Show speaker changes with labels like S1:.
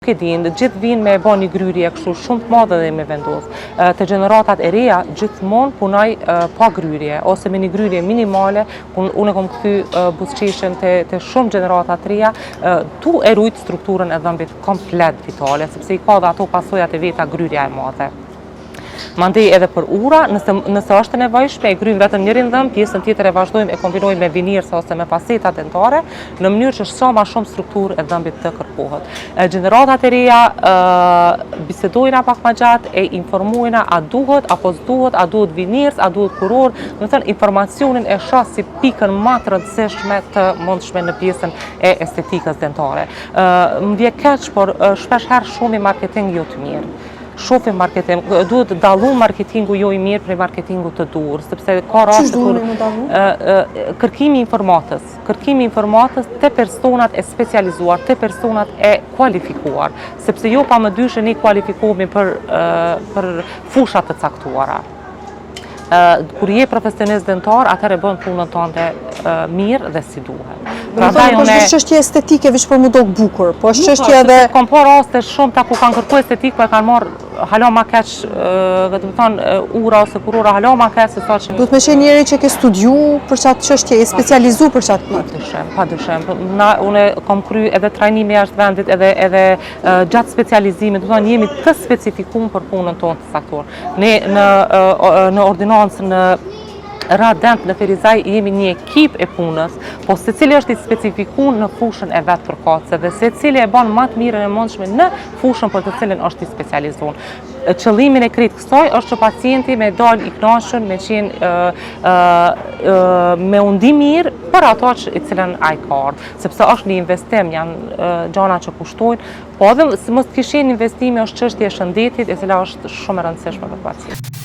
S1: Këtë dinë, gjithë vinë me bo një gryrje kështu shumë të madhe dhe me vendos. Të gjeneratat e reja gjithmonë punoj pa gryrje, ose me një gryrje minimale, unë kom këthy buzëqeshen të shumë gjeneratat reja, tu e rujtë strukturën e dhëmbit komplet vitale, sepse i ka dhe ato pasojat e veta gryrja e madhe. Mandej edhe për ura, nëse është e nevojshme, e gryjmë vetëm njërin dhëmb, pjesën tjetër e vazhdojmë e kombinojmë me vinirsa ose me paseta dentare, në mënyrë që sa ma shumë strukturë e dhëmbit të kërkohet. Gjeneratat e reja bisedojna pak ma gjatë, e informojna a duhet, apo s'duhet, a duhet vinirs, a duhet kuror, do të thënë informacionin e shoh si pikën ma të rëndësishme të mundshme në pjesën e estetikës dentare. Më vje keq, por shpesh herë shumë i marketing jo të mirë. Shofim marketing, duhet të dallu marketingu jo i mirë prej marketingu të dur, sepse ka raste kur kërkimi informatës te personat e specializuar, te personat e kualifikuar, sepse jo pa më dyshë ne kualifikohemi për fushat të caktuara. Kur je profesionist dentar, atëherë bën punën tënde mirë dhe si duhet.
S2: Po është çështje estetike veç për mu do bukur, po është çështje edhe
S1: kam pa raste shumë ta ku kanë kërkuar estetik, po e kanë marrë hala ma keq, do të thonë ura ose kurora hala ma keq se sa që
S2: duhet me qenë njëri që ke studiu për çatë çështje, e specializu për çatë pikë.
S1: Padyshim. Unë kam kryer edhe trajnime jashtë vendit, edhe gjatë specializimit, do të thonë jemi të specifikuar për punën tonë të saktuar. Ne në ordinancë në Radent në Ferizaj jemi një ekip e punës, po se cili është i specifikun në fushën e vetë përkatëse dhe se cili e banë matë mirën e mundshme në fushën për të cilin është i specializun. Qëllimin e kritë kësaj është që pacienti me dalë i knashën, me qenë me undi mirë për ato që i cilën a i karë, sepse është një investim, janë gjana që kushtojnë, po edhe mos të kishin investimi është çështje e shëndetit, e cila është shumë e rëndësishme për pacientin.